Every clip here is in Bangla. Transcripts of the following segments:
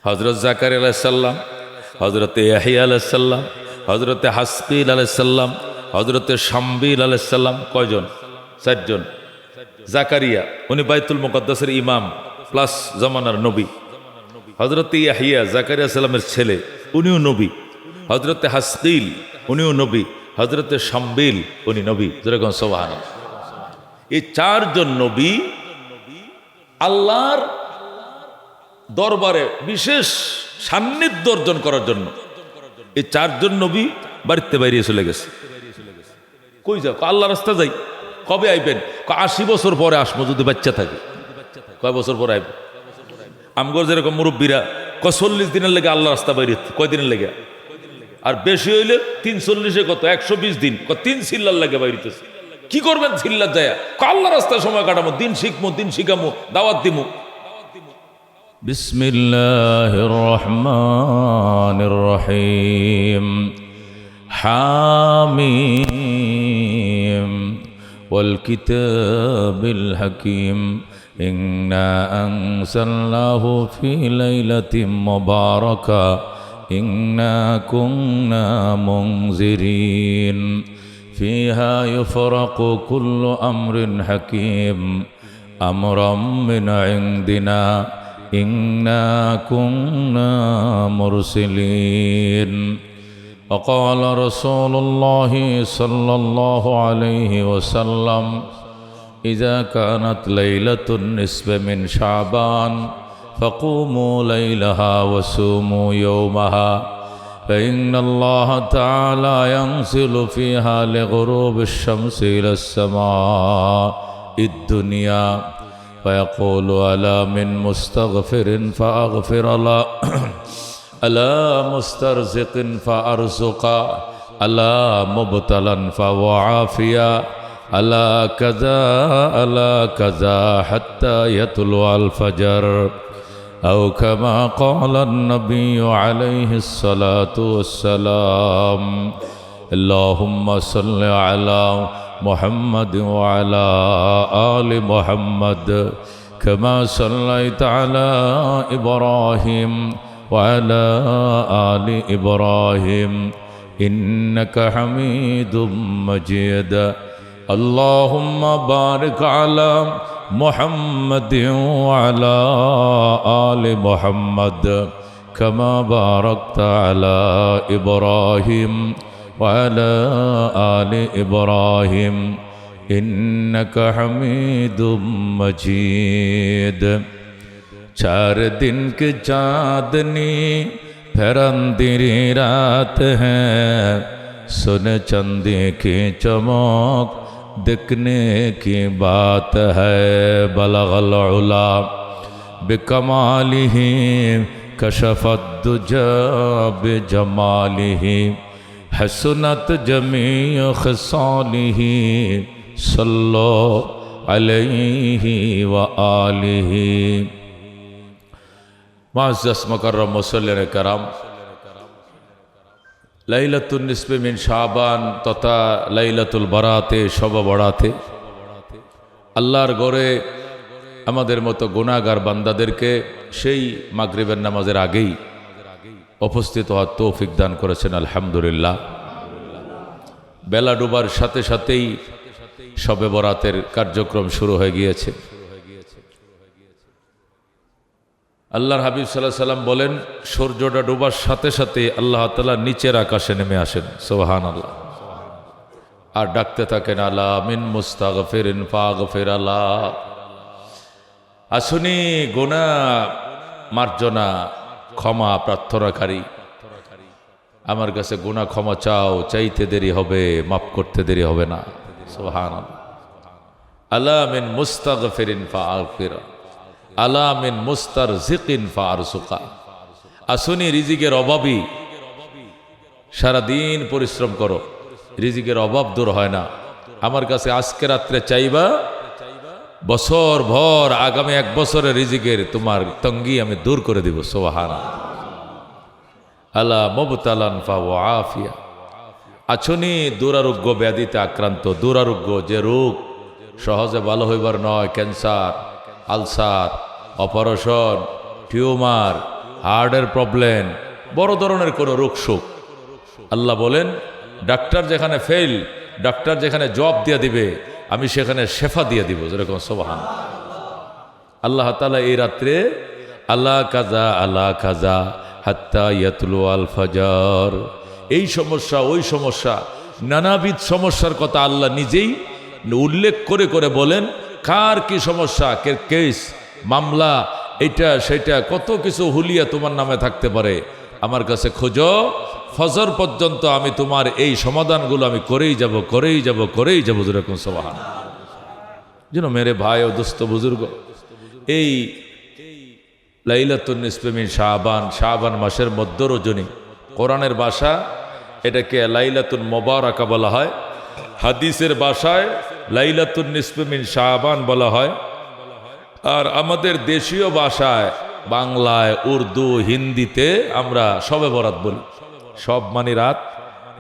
হজরত জাকারিয়া আলাইহিস সালাম, হজরতে ইয়াহিয়া আলাইহিস সালাম, হজরতে হাসকিল আলাইহিস সালাম, হজরতে শামবিল আলাইহিস সালাম। কয়জন? 4 জন। জাকারিয়া উনি বাইতুল মুকাদ্দাসের ইমাম প্লাস জামানার নবী। হজরতে ইয়াহিয়া জাকারিয়া সালামের ছেলে, উনিও নবী। হজরতে হাসকিল উনিও নবী। হজরতে শামবিল উনি নবী। যেরকম সুবহানাল্লাহ। এই 4 জন নবী আল্লাহর দরবারে বিশেষ সান্নিধ্য অর্জন করার জন্য এই 4 জন নবী বাড়িতে বাইরে চলে গেছে। কই যাও? আল্লাহ রাস্তা যাই। কবে আইবেন? 80 বছর পরে আসবো যদি বাচ্চা থাকে। কয় বছর পরে আইব? আমগর যেরকম মুরব্বীরা 40 দিনের লেগে আল্লাহ রাস্তা বাইরে। কয় দিনের লেগে? আর বেশি হইলে 340-এ কত 120 দিন 3 সিল্লার লাগে বাইরিতেছে। কি করবেন সিল্লার যায়? আল্লাহ রাস্তায় সময় কাটামো, দিন শিখমো, দিন শিখামো, দাওয়াত দিমু। বিসমিল্লাহির রহমানির রহিম। হামিম ওয়াল কিতাবিল হাকিম ইন্না আনজালনাহু ফি লাইলাতিন মুবারাকা ইন্না কুন্না মুনজিরিন ফিহা ইউফরাকু কুল্লু আমরিন হাকিম আমরাম মিন ইনদিনা ইন্না কুন্না মুরসিলিন। وقال رسول الله صلى الله عليه وسلم إذا كانت ليلة النصف من شعبان فقوموا ليلها وصوموا يومها فإن الله تعالى ينزل فيها لغروب الشمس إلى السماء الدنيا فيقول ألا من مستغفر فأغفر له ألا مسترزق فأرزقا ألا مبتلا فوعافيا ألا كذا حتى يطلع الفجر أو كما قال النبي عليه الصلاة والسلام. اللهم صل على محمد وعلى آل محمد كما صليت على إبراهيم وعلى آل إبراهيم إنك حميد مجيد. اللهم بارك على محمد وعلى آل محمد كما باركت على إبراهيم وعلى آل إبراهيم إنك حميد مجيد. 4 दिन की चांदनी फिर अंधेरी रात है सुन चंदे की चमक दिखने की बात है बलगल उला बिकमालिही कशफत दुजा बिजमालिही हसनत जमी खसालिही सल्लो अलैहि व आलिही। मुअज़्ज़ज़ मुकर्रम मुसल्लिन कराम, লাইলাতুন নিসফে মিন শাবান তথা লাইলাতুল বারাতে শবে বরাতে আল্লাহর ঘরে আমাদের মতো গুনাহগার বান্দাদেরকে সেই মাগরিবের নামাজের আগেই উপস্থিত হওয়ার তৌফিক দান করেছেন আলহামদুলিল্লাহ। বেলা ডুবার সাথে সাথেই শবে বরাতের কার্যক্রম শুরু হয়ে গিয়েছে। আল্লাহর হাবিব সাল্লাল্লাহু আলাইহি সাল্লাম বলেন, সূর্যটা ডোবার সাথে সাথে আল্লাহ তাআলা নিচের আকাশে নেমে আসেন। সুবহানাল্লাহ। আর ডাকতে থাকেন, আলা মিন মুস্তাগফিরিন ফাগফির আল্লাহ। আসুনি গুনাহ মার্জনা ক্ষমা প্রার্থনাকারী, আমার কাছে গুনাহ ক্ষমা চাও, চাইতে দেরি হবে, মাফ করতে দেরি হবে না। সুবহানাল্লাহ। আলা মিন মুস্তাগফিরিন ফাগফির আলা মিন মুস্তারজিকিন ফারসুকা। আসুনি রিজিকের অভাবী, সারাদিন পরিশ্রম করো, রিজিকের অভাব দূর হয় না। আমার কাছে আজকে রাত্রে চাইবা, বছর ভর আগামী 1 বছরের রিজিকের তোমার তঙ্গি আমি দূর করে দিব। সুবহানাল্লাহ। আলা মুবতালান ফাওয়াফিয়া। আছুনি দুরারোগ্য ব্যাধিতে আক্রান্ত, দুরারোগ্য যে রোগ সহজে ভালো হইবার নয়, ক্যান্সার, আলসার, অপারেশন, টিউমার, হার্টের প্রবলেম, বড় ধরনের কোনো রোগ শোক, আল্লাহ বলেন ডাক্তার যেখানে ফেল, ডাক্তার যেখানে জব দিয়ে দিবে, আমি সেখানে শেফা দিয়ে দিব, যেরকম সুবহান। আল্লাহ তাআলা এই রাত্রে আলা কাজা আলা কাজা হাত্তা ইয়াতলু আল ফাজর, এই সমস্যা ওই সমস্যা, নানাবিধ সমস্যার কথা আল্লাহ নিজেই উল্লেখ করে করে বলেন কার কি সমস্যা, কেস মামলা, এটা সেটা কত কিছু হুলিয়া তোমার নামে থাকতে পারে, আমার কাছে খোঁজো, ফজর পর্যন্ত আমি তোমার এই সমাধানগুলো আমি করেই যাব করেই যাব করেই যাব, যেরকম সুবহান। যেন মেরে ভাই ও দোস্ত বুজুর্গ, এই লাইলাতুন নিসফে মিন শাবান, শাবান মাসের মধ্য রজনী, কোরআনের ভাষা এটাকে লাইলাতুন মুবারাকা বলা হয়, হাদিসের ভাষায় লাইলাতুন নিসফে মিন শাবান বলা হয়, আর আমাদের দেশীয় ভাষায় বাংলায়, উর্দু, হিন্দিতে আমরা শবে বরাত বলি। সব মানে রাত,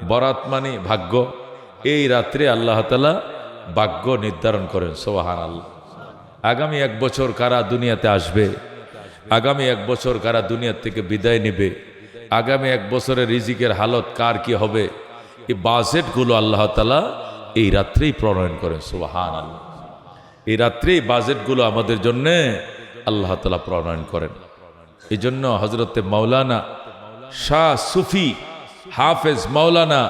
বরাত মানে ভাগ্য। এই রাত্রে আল্লাহ তাআলা ভাগ্য নির্ধারণ করেন, সুবহানাল্লাহ। আগামী 1 বছর কারা দুনিয়াতে আসবে, আগামী 1 বছর কারা দুনিয়া থেকে বিদায় নেবে, আগামী 1 বছরের রিজিকের হালত কার কি হবে, এই বাজেটগুলো আল্লাহ তাআলা এই রাত্রেই প্রণয়ন করেন, সুবহানাল্লাহ। এই রাত্রেই বাজেটগুলো আমাদের জন্যে আল্লাহ তাআলা প্রণয়ন করেন। এই জন্য হজরতে মাওলানা শাহ সুফি হাফেজ মাওলানা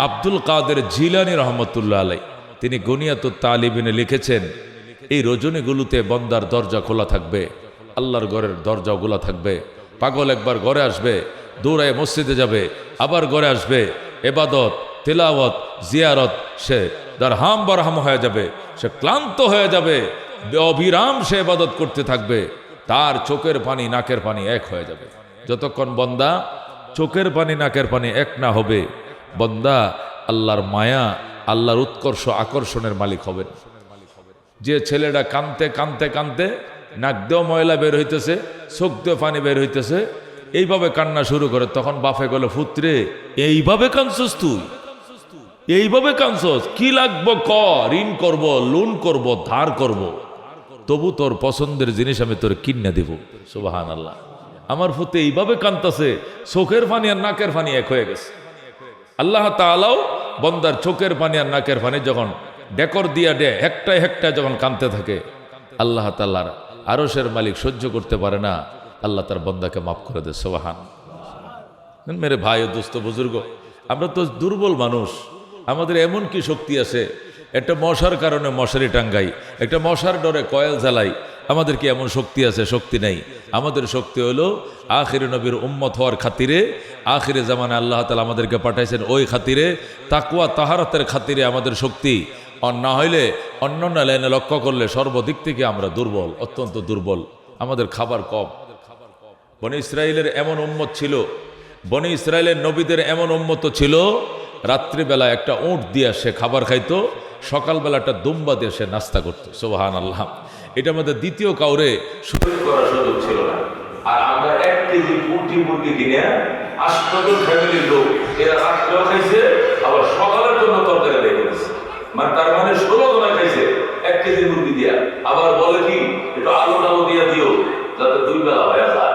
আব্দুল কাদের জিলানী রহমতুল্লাহ আলাই, তিনি গুনিয়াতুত তালিবিনে লিখেছেন, এই রজনীগুলোতে বন্দার দরজা খোলা থাকবে, আল্লাহর ঘরের দরজাগুলো থাকবে। পাগল একবার ঘরে আসবে, দৌড়ায় মসজিদে যাবে, আবার ঘরে আসবে, এবাদত, তিলাওয়াত, জিয়ারত, সে দারহাম বারহাম হয়ে যাবে, সে ক্লান্ত হয়ে যাবে, অবিরাম সে ইবাদত করতে থাকবে, তার চোখের পানি নাকের পানি এক হয়ে যাবে। যতক্ষণ বন্দা চোখের পানি নাকের পানি এক না হবে, বন্দা আল্লাহর মায়া, আল্লাহর উৎকর্ষ আকর্ষণের মালিক হবেন। যে ছেলেটা কানতে কানতে কানতে নাক দিয়েও ময়লা বের হইতেছে, চোখ দিয়ে পানি বের হইতেছে, এইভাবে কান্না শুরু করে, তখন বাপে গেল, পুত্রে এইভাবে কানছস তুই, এইভাবে কানছস, কি লাগবো ক, ঋণ করব, লোন করব, ধার করব, তবু তোর পছন্দের জিনিস আমি তোর কিনে দিব, সুবহানাল্লাহ। আমার পুত্র এইভাবে কানতেছে, চোখের পানি আর নাকের পানি এক হয়ে গেছে। আল্লাহ তাআলাও বন্দার চোখের পানি আর নাকের পানি যখন ডেকর দিয়া হেকটায় হেকটায় যখন কানতে থাকে, আল্লাহ তাআলার আরশের মালিক সহ্য করতে পারে না, আল্লাহ তার বন্দাকে মাফ করে দেয়, সুবহান। মেরে ভাই ও দোস্ত বুজুর্গ, আমরা তো দুর্বল মানুষ, আমাদের এমন কি শক্তি আছে, একটা মশার কারণে মশারি টাঙ্গাই, একটা মশার ডরে কয়েল জ্বালাই, আমাদের কি এমন শক্তি আছে? শক্তি নেই। আমাদের শক্তি হলো আখিরে নবীর উম্মত হওয়ার খাতিরে, আখিরে জামানে আল্লাহ তাআলা আমাদেরকে পাঠাইছেন ওই খাতিরে, তাকওয়া তাহারাতের খাতিরে আমাদের শক্তি। আর না হইলে অন্য লাইনে লক্ষ্য করলে সর্বদিক থেকে আমরা দুর্বল, অত্যন্ত দুর্বল, আমাদের খাবার কম। বনি ইসরাইলের এমন উম্মত ছিল, বনি ইসরাইলের নবীদের এমন উম্মত ছিল, রাত্রিবেলা একটা উট দিয়ে সে খাবার খাইতো, সকালবেলা একটা দুম্বা দিয়ে সে নাস্তা করতো, সুবহানাল্লাহ। এটা আমাদের দ্বিতীয় কাউরে শরীর করার সুযোগ ছিল না। আর আমরা 1 কেজি পুঁটি মুরগি কিনে 8 জন ফ্যামিলির লোক, এরা রাত্রেও খাইছে, আবার সকালের জন্য তরকারি রেখে দিয়েছে, মানে তার মানে 16 জন খাইছে 1 কেজি মুরগি দিয়া। আবার বলে কি, একটু আলু টালু দিয়ে দিও যাতে 2 বেলা হয়ে যায়,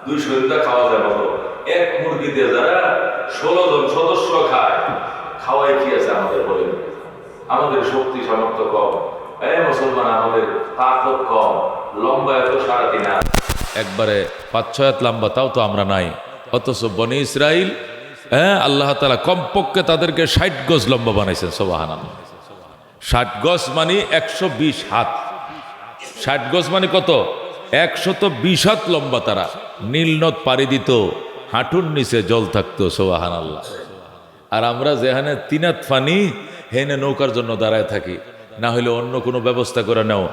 2 সন্ধ্যা খাওয়া যায় মতো। 1 মুরগি দিয়ে যারা 16 জন সদস্য খায়, খাওয়াই কি আছে আমাদের? বলেন, আমাদের শক্তি সামর্থ্য কম, মুসলমান আমাদের তাকত কম, লম্বা এত 3.5 হাত, একবারে 5-6 হাত লম্বা, তাও তো আমরা নাই। অথচ বনি ইসরাইল, আল্লাহ তাআলা কমপক্ষে তাদেরকে 60 গজ লম্বা বানাইছেন, সুবহানাল্লাহ। 60 গজ মানে 120 হাত, 60 গজ মানে কত? 120 হাত লম্বা। তারা নীল নদ পাড়ি দিত, হাঁটুর নিচে জল থাকতো, সুবহানাল্লাহ। আর আমরা যেখানে 3 হাত পানি, হেনে নৌকার জন্য দাঁড়ায় থাকি, না হলে অন্য কোনো ব্যবস্থা করে নাও,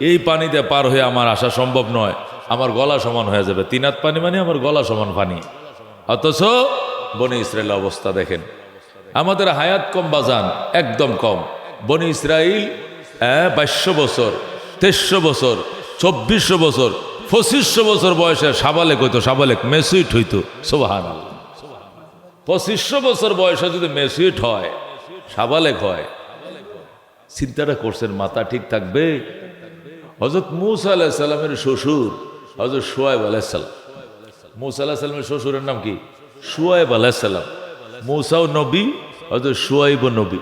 এই পানিতে পার হয়ে আমার আসা সম্ভব নয়, আমার গলা সমান হয়ে যাবে। 3 হাত পানি মানে আমার গলা সমান পানি। অথচ বনি ইসরায়েলের অবস্থা দেখেন। আমাদের হায়াত কম বাজান, একদম কম। বনি ইসরাইল 2200 বছর, 2300 বছর, 2400 বছর, 2500 বছর বয়সে সাবালেক হইতো, সাবালেক মেসুইট হইতো, সুবহানাল্লাহ। 2500 বছর বয়সে যদি মেসুইট হয়, সাবালেক হয়, চিন্তাটা করছেন মাথা ঠিক থাকবে? হযরত মূসা আলাইহিস সালামের শ্বশুর হযরত শুআয়ব আলাইহিস সালাম, মূসা আলাইহিস সালামের শ্বশুরের নাম কি? শুআয়ব আলাইহিস সালাম। মূসাও নবী, হযরত শুআয়বও নবী।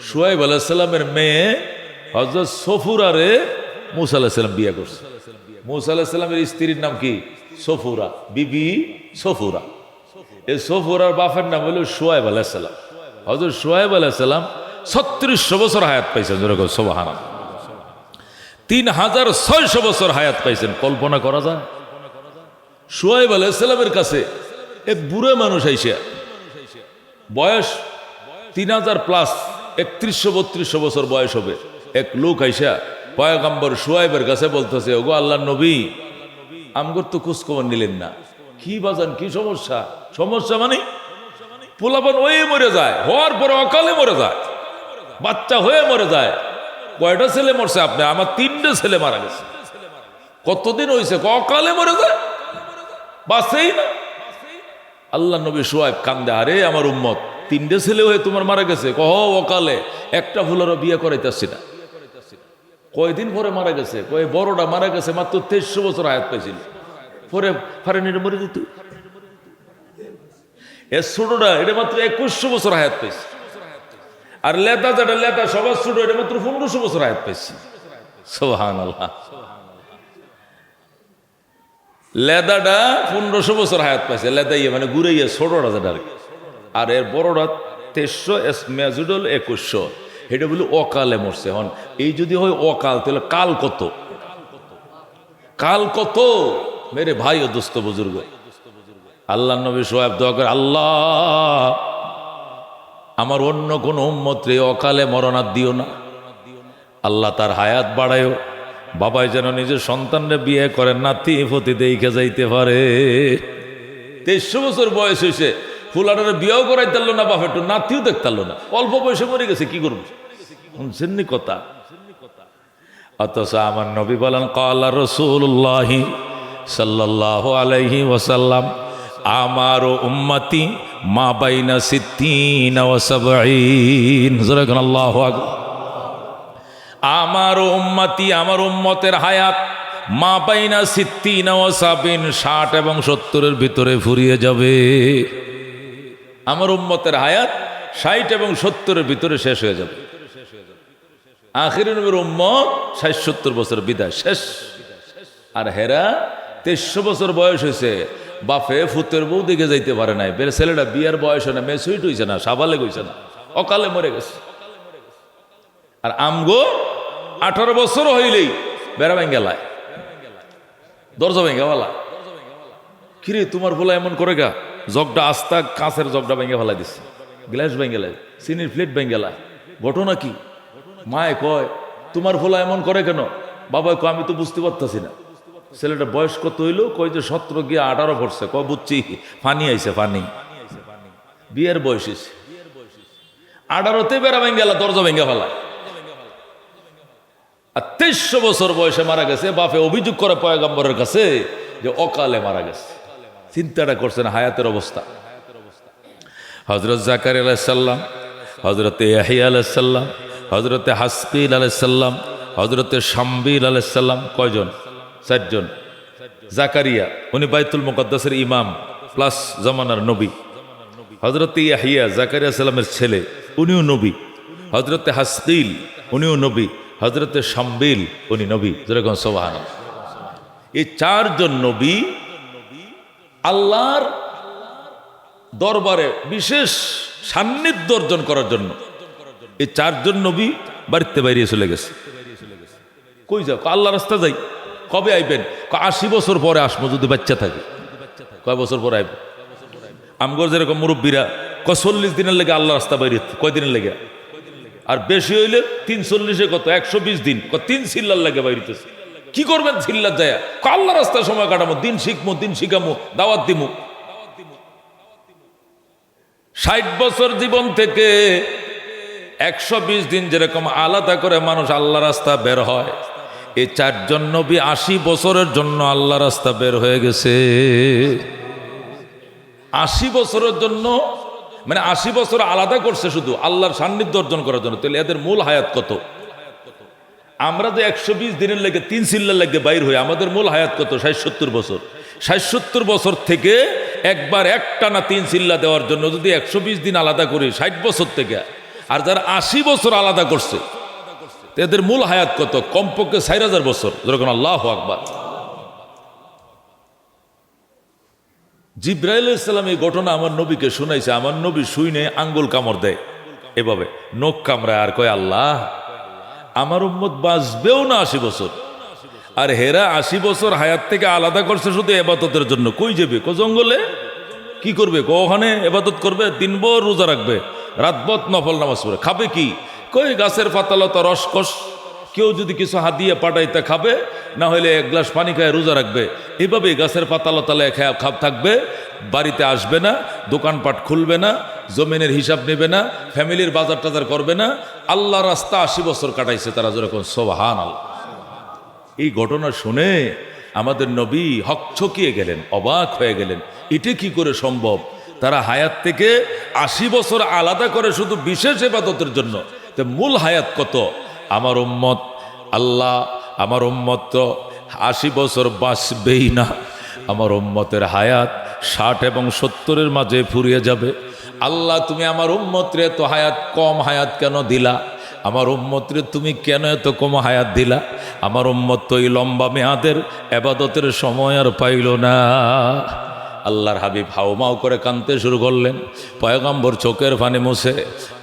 শুআয়ব আলাইহিস সালামের মেয়ে হযরত সফুরারে মূসা আলাইহিস সালাম বিয়ে করছে। মূসা আলাইহিস সালামের স্ত্রীর নাম কি? সফুরা, বিবি সফুরা। এই সফুরার বাপের নাম হলো শুআয়ব আলাইহিস সালাম। হযরত শুআয়ব আলাইহিস সালাম 3600 বছর হায়াত পাইছেন। যেরকম সুবহানাল্লাহ, 3600 বছর হায়াত পাইছেন। কল্পনা করা যায়? শুআয়ব আলাইহিস সালামের কাছে এক বুড়ো মানুষ আইসা, বয়স 3000 প্লাস, 3100-3200 বছর বয়স হবে, এক লোক আইসা পয়গম্বর শুআয়বের কাছে বলতেছে, ওগো আল্লাহর নবী, আমগর তো খোঁজখবর নিলেন না, কি বাজান, কি সমস্যা? সমস্যা মানে পোলাপান হয়ে মরে যায়, হওয়ার পরে অকালে মরে যায়, বাচ্চা হয়ে মরে যায়। কয়টা ছেলে মরছে আপনি? আমার 3টে ছেলে মারা গেছে। কতদিন হয়েছে? অকালে মরে যায়, বাঁচেই না। আল্লাহ নবী শুআয়ব কান্দে, আরে আমার উম্মত, 3টে ছেলে হয়ে তোমার মারা গেছে? কহ অকালে, একটা ফুলেরও বিয়ে করাইতেছি না। কয়দিন পরে মারা গেছে? কয় বড়টা মারা গেছে মাত্র 2300 বছর হায়াত পাইছিল, পরে ফারেনির মরে যেত। এর ছোটটা এটা মাত্র 2100 বছর হায়াত পাইছে। আর লেতা যেটা লেতা সবার ছোট, এটা মাত্র 1500 বছর হায়াত পাইছে। সুবহানাল্লাহ, লেদাটা 1500 বছর হায়াত পাইছে। লেদাইয়া মানে ঘুরাইয়া ছোটটা যেটা, আর এর বড়টা 2300, মেজুডল 2100। এটা বলি অকালে মরছে। হন এই যদি হয় অকাল, তাহলে কাল কত? কাল কত মেরে ভাই ও দোস্ত বুজুর্গ। আল্লাহ নবী শুআয়ব দোয়া করে, আল্লাহ আমার অন্য কোনো উম্মত রে অকালে মরণাত দিও না। আল্লাহ তার হায়াত বাড়ায়ও, বাবাই যেন নিজের সন্তানরে বিয়ে করে নাতি ফতি দেখে যাইতে পারে। 2300 বছর বয়স হয়েছে, ফুলাটারে বিয়েও করাই তারলো না, বাপ একটু নাতিও দেখতারলো না, অল্প বয়সে মরে গেছে, কি করবো? শুনছেননি কথা? অথচ আমার নবী বলেন, ক্বালা রাসূলুল্লাহি সাল্লাল্লাহু আলাইহি ওয়াসাল্লাম, আমার উম্মতি মা বাইনা 60 ওয়া 70। যারাকান আল্লাহু আকবার। আমার উম্মতি, আমার উম্মতের হায়াত মা বাইনা 60 ওয়া 70, 60 এবং 70-এর ভিতরে ফুরিয়ে যাবে। আমার উম্মতের হায়াত 60 এবং 70-এর ভিতরে শেষ হয়ে যাবে। আখিরি নবীর উম্মত 60-70 বছর বিদায় শেষ। আর হেরা 2300 বছর বয়স হয়েছে, বাপে ফুতের বউ দিকে যাইতে পারে নাই, বের ছেলেটা বিয়ার বয়স হয় না, মেসুইট হয়েছে না, সাবালে গইছে না, অকালে মরে গেছে। আর আমগো 18 বছর হইলেই বেড়া ভেঙ্গেলায়, দরজা ভেঙ্গাওয়ালা। কিরে তোমার বলা এমন করে গা, জগটা আস্তা কাঁচের জগটা ভেঙে ফেলাই দিচ্ছে, গ্লাস ভেঙ্গেলায়, চিনির প্লেট ভেঙ্গেলায়। ঘটনা কি? মায় কয়, তোমার ফোলা এমন করে কেন? বাবা কয়, আমি তো বুঝতে পারতেছি না। ছেলেটা বয়স কত হইলো? কয় যে 17 গিয়ে 18 পড়ছে। কয় বুঝছি, ফানি আইছে, ফানি, বিয়ের বয়স হয়েছে। 18তে বেড়া ভেঙ্গেলা, দরজা ভেঙ্গে ফেলায়। আর 2300 বছর বয়সে মারা গেছে। বাপে অভিযোগ করে পয়গম্বরের কাছে যে অকালে মারা গেছে। চিন্তাটা করছেন হায়াতের অবস্থা। হযরত জাকারিয়া আলাইহিস সালাম, হযরত ইয়াহইয়া আলাইহিস সালাম, হযরতে হাসকিল আলাইহিস সালাম, হযরতে শামবিল আলাইহিস সালাম, কয়জন? 4 জন। জাকারিয়া উনি বাইতুল মুকদ্দাসের ইমাম প্লাস জামানার নবী। হযরতে ইয়াহইয়া জাকারিয়া সালামের ছেলে, উনিও নবী। হযরতে হাসকিল উনিও নবী। হযরতে শামবিল উনি নবী। যেরকম সুবহানাল্লাহ। এই 4 জন নবী আল্লাহর দরবারে বিশেষ সান্নিধ্য অর্জন করার জন্য এই 4 জন নবী বাড়িতে বাইরে চলে গেছে। কই যাও? আল্লাহ রাস্তা যাই। কবে আইবেন? 80 বছর পরে আসবো যদি বাচ্চা থাকে। কয় বছর পরে আইব? আমগর যেরকম মুরব্বীরা 40 দিনের লেগে আল্লাহ রাস্তা বাইরে, কয় দিনের লেগে? আর বেশি হইলে 340-এ কত 120 দিন, 3 সিল্লার লাগে বাইরিতেছে। কি করবেন সিল্লার যায়? আল্লাহ রাস্তায় সময় কাটামো, দিন শিখমো, দিন শিখামো, দাওয়াত দিমু। 60 বছর জীবন থেকে 120 দিন যেরকম আলাদা করে মানুষ আল্লাহ রাস্তা বের হয়, এই 4 জন নবী 80 বছরের জন্য আল্লাহ রাস্তা বের হয়ে গেছে। 80 বছরের জন্য, মানে 80 বছর আলাদা করছে শুধু আল্লাহর সান্নিধ্য অর্জন করার জন্য। তাহলে এদের মূল হায়াত কত? আমরা যে 120 দিনের লেগে 3 সিল্লার লেগে বাইর হই, আমাদের মূল হায়াত কত? 60-70 বছর। ৬০-৭০ বছর থেকে একবার একটানা 3 চিল্লা দেওয়ার জন্য যদি 120 দিন আলাদা করি 60 বছর থেকে, আর যারা 80 বছর আলাদা করছে এদের মূল হায়াত কত? কমপক্ষে 4000 বছর। যেরকম আল্লাহু আকবার। জিবরাইল আলাইহিস সালাম এই ঘটনা আমার নবীকে শুনাইছে। আমার নবী শুনে আঙ্গুল কামড় দেয়, এভাবে নখ কামড়ায়, আর কয় আল্লাহ আমার উম্মত বাঁচবেও না 80 বছর, আর হেরা 80 বছর হায়াত থেকে আলাদা করছে শুধু ইবাদতের জন্য। কই যাবে? জঙ্গলে কি করবে? ওখানে ইবাদত করবে, দিনভর রোজা রাখবে, রাতভর নফল নামাজ পড়ে। খাবে কি? কই গাছের পাতালতা রসকস, কেউ যদি কিছু হাদিয়ে পাঠাইতে খাবে, না হলে 1 গ্লাস পানি খায় রোজা রাখবে। এভাবেই গাছের পাতালতালে খাপ থাকবে, বাড়িতে আসবে না, দোকানপাট খুলবে না, জমিনের হিসাব নেবে না, ফ্যামিলির বাজার টাজার করবে না। আল্লাহ রাস্তা 80 বছর কাটাইছে তারা। যেরকম সুবহানাল্লাহ। এই ঘটনা শুনে আমাদের নবী হকচকিয়ে গেলেন, অবাক হয়ে গেলেন, এটা কি করে সম্ভব? তারা হায়াত থেকে 80 বছর আলাদা করে শুধু বিশেষ ইবাদতের জন্য। তো মূল হায়াত কত? আমার উম্মত, আল্লাহ আমার উম্মত তো 80 বছর বাঁচবেই না, আমার উম্মতের হায়াত 60 এবং 70-এর মাঝে ফুরিয়ে যাবে। আল্লাহ তুমি আমার উম্মতরে তো কম হায়াত কেন দিলা? আমার উম্মতরে তুমি কেন এত কম হায়াত দিলা? আমার উম্মত তো এই লম্বা মেয়াদের ইবাদতের সময় আর পাইল না। আল্লাহর হাবিব হাউমাউ করে কাঁদতে শুরু করলেন। পয়গম্বর চোখের পানি মুছে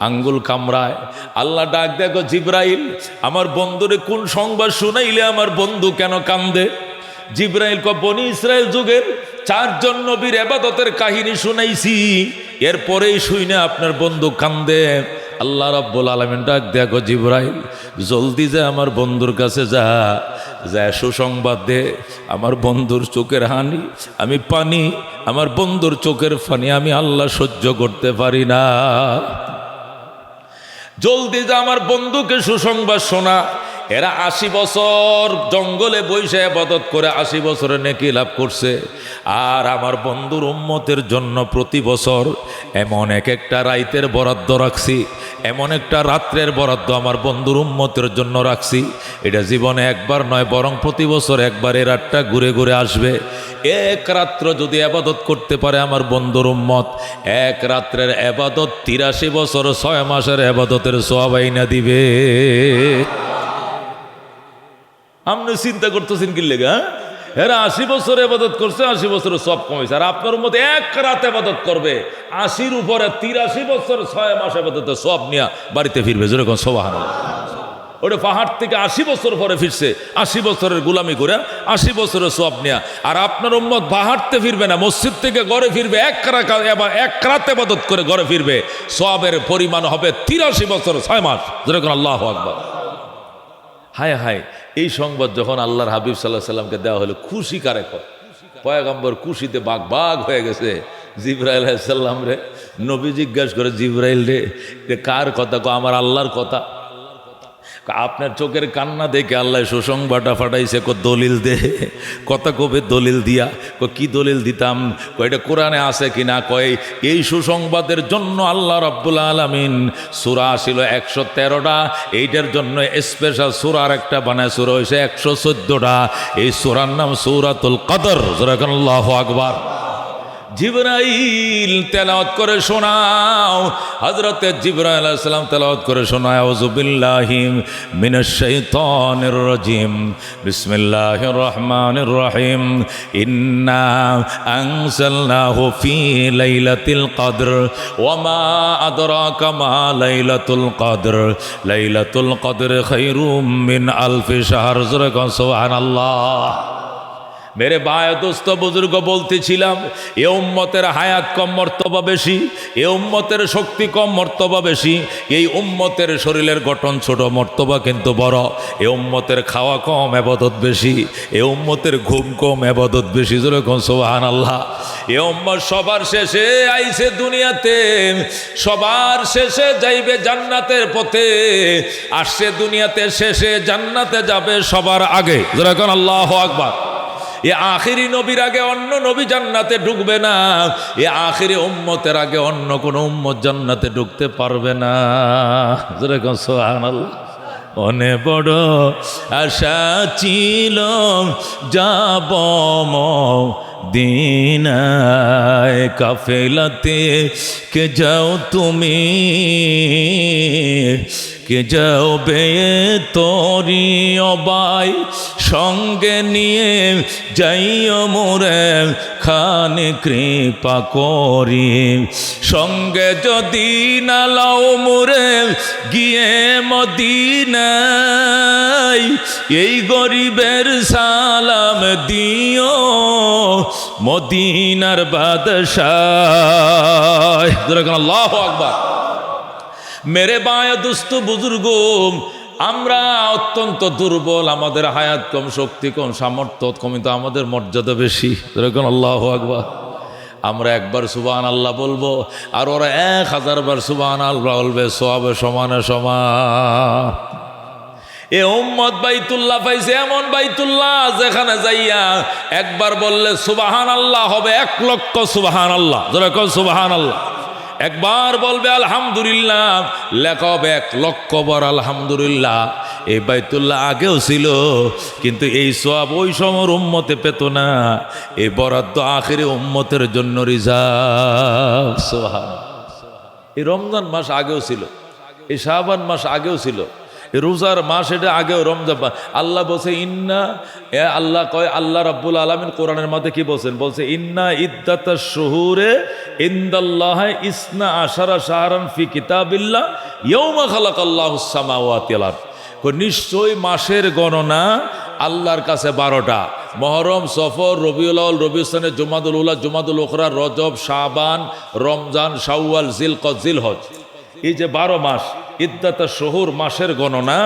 আঙ্গুল কামড়ায়। আল্লাহ ডাক দেখো জিবরাইল, আমার বন্ধুরে কোন সংবাদ শুনাইলে আমার বন্ধু কেন কান্দে? জিবরাইল কয় বনি ইসরায়েল যুগের 4 জন নবীর ইবাদতের কাহিনী শুনাইছি, এরপরেই শুনে আপনার বন্ধু কান্দে। আল্লাহ রাব্বুল আলামিন ডাক দেখো জিবরাইল, জলদি যা আমার বন্ধুর কাছে যা সুসংবাদ দে। আমার বন্ধুর চোখের হানি আমি পানি, আমার বন্ধুর চোখের পানি আমি আল্লাহ সহ্য করতে পারি না। জলদি যা আমার বন্ধুকে সুসংবাদ শোনা। এরা 80 বছর জঙ্গলে বইসে ইবাদত করে 80 বছরে নেকি লাভ করছে, আর আমার বন্ধুর উম্মতের জন্য প্রতি বছর এমন একটা রাইতের বরাদ্দ রাখছি, এমন একটা রাত্রের বরাদ্দ আমার বন্ধুর উম্মতের জন্য রাখছি। এটা জীবনে একবার নয়, বরং প্রতি বছর একবার এই রাতটা ঘুরে ঘুরে আসবে। এক রাত্র যদি ইবাদত করতে পারে আমার বন্ধুর উম্মত, এক রাত্রের ইবাদত 83 বছর 6 মাসের ইবাদতের সওয়াব আইনা দিবে। আপনি চিন্তা করতেছেন কি লেগা? এরা 80 বছর ইবাদত করছে, 80 বছরের সওয়াব কমেছে, আর আপনার মধ্যে এক রাত ইবাদত করবে, 80-র উপরে 83 বছর 6 মাস ইবাদতের সওয়াব নিয়ে বাড়িতে ফিরবে। যেরকম সুবহানাল্লাহ। ওটা পাহাড় থেকে 80 বছর পরে ফিরছে, 80 বছরের গোলামি করে 80 বছরের সওয়াব নিয়ে। আর আপনার উম্মত পাহাড়তে ফিরবে না, মসজিদ থেকে ঘরে ফিরবে, এক রাত ইবাদত করে ঘরে ফিরবে, সওয়াবের পরিমাণ হবে 83 বছর 6 মাস। যেরকম আল্লাহু আকবার। হায় হায়, এই সংবাদ যখন আল্লাহর হাবিব সাল্লাল্লাহু আলাইহি সাল্লামকে দেওয়া হলো, খুশি কারে কয়? পয়গম্বর খুশিতে বাগ হয়ে গেছে। জিবরাইল আলাইহিস সালাম রে নবী জিজ্ঞাসা করে, জিবরাইল রে কার কথা? কয় আমার আল্লাহর কথা। আপনার চোখের কান্না দেখে আল্লাহ সুসংবাদটা ফাটাইছে, দলিল দে। কথা কবে দলিল দিয়া? কি দলিল দিতাম? এটা কোরআনে আছে কিনা? কয় এই সুসংবাদের জন্য আল্লাহ রাব্বুল আলামিন সূরা ছিল 113টা, এইটার জন্য স্পেশাল সূরার একটা বানায় সূরা হয়েছে 114টা। এই সূরার নাম সূরাতুল কদর। আল্লাহু আকবার। জিবরাইল তেলাওয়াত করে শোনাও, হযরতে জিবরাইল আলাইহিস সালাম তেলাওয়াত করে শোনায়, আউযু বিল্লাহি মিনাশ শাইতানির রাজিম, বিসমিল্লাহির রহমানির রহিম, ইন্না আনজালনাহু ফি লাইলাতিল কদর ওয়া মা আদরাকা মা লাইলাতুল কদর, লাইলাতুল কদর খায়রুম মিন আলফি শাহর। সুবহানাল্লাহ। মেরে ভাই দোস্ত বুজুর্গ, বলতেছিলাম এ উম্মতের হায়াত কম, মর্তবা বেশি, এ উম্মতের শক্তি কম, মর্তবা বেশি, এই উম্মতের শরীরের গঠন ছোট, মর্তবা কিন্তু বড়। এ উম্মতের খাওয়া কম, ইবাদত বেশি, এ উম্মতের ঘুম কম, ইবাদত বেশি। যেরকম সুবহানাল্লাহ। এ উম্মত সবার শেষে আইছে দুনিয়াতে, সবার শেষে যাইবে জান্নাতের পথে, আসছে দুনিয়াতে শেষে, জান্নাতে যাবে সবার আগে। যেরকম আল্লাহু আকবার। এ আখিরি নবীর আগে অন্য নবী জান্নাতে ঢুকবে না, এ আখিরি উম্মতের আগে অন্য কোন উম্মত জান্নাতে ঢুকতে পারবে না। যেরকম সুবহানাল্লাহ। অনেক বড় আশা ছিল যাব মদিনায় কাফেলাতে কে যাও তুমি, কে যাও বেয়ে তোরি অবাই, সঙ্গে নিয়ে যাইও মোরে খানে কৃপা করি। সঙ্গে যদি না লাও মোরে গিয়ে মদিনায়, এই গরিবের সালাম দিও মদিনার বাদশাহ। আল্লাহু আকবার। মেরে বায়ে দুস্থ বুজুর্গ, আমরা অত্যন্ত দুর্বল, আমাদের হায়াত কম, শক্তি কম, সামর্থ্য কম, কিন্তু আমাদের মর্যাদা বেশি। যেরকম আল্লাহু আকবার। আমরা একবার সুবহানাল্লাহ বলবো আর ওরা 1000 বার সুবহানাল্লাহ বলবে, সওয়াবে সমানে সমান। এ উম্মত বাইতুল্লাহ পাইছে, এমন বাইতুল্লাহ যেখানে যাইয়া একবার বললে সুবহানাল্লাহ হবে 1 লক্ষ সুবহানাল্লাহ। যেরকম সুবহানাল্লাহ। একবার বলবে আলহামদুলিল্লাহ, লেখা হবে 1 লক্ষ বার আলহামদুলিল্লাহ। এই বাইতুল্লাহ আগেও ছিল, কিন্তু এই সওয়াব ওই সময় উম্মতে পেত না। এই বরাদ্দ আখিরে উম্মতের জন্য রিজার্ভ। সুবহানাল্লাহ। এই রমজান মাস আগেও ছিল, এই শাবান মাস আগেও ছিল, এই রোজার মাস এটা আগেও রমজান। আল্লাহ বলছে ইন্না, আল্লাহ কয়, আল্লাহ রাব্বুল আলামিন কোরআনের মধ্যে কি বলছেন? বলছে ইন্না ইদ্দাতাশ শুহুরে ইনদাল্লাহ 12 শাহরান ফি কিতাবিল্লাহ ইয়াউমা খালাকাল্লাহুস সামাওয়াতি ওয়াল আরদ। নিশ্চয় মাসের গণনা আল্লাহর কাছে 12টা। মহরম, সফর, রবিউল আউয়াল, রবিউল সানি, জুমাদুল উলা, জুমাদুল উখরা, রজব, শাবান, রমজান, শাওয়াল, জিলকদ, জিলহজ। এই যে 12 মাস, ইদ্দাতা শহুর মাসের গণনা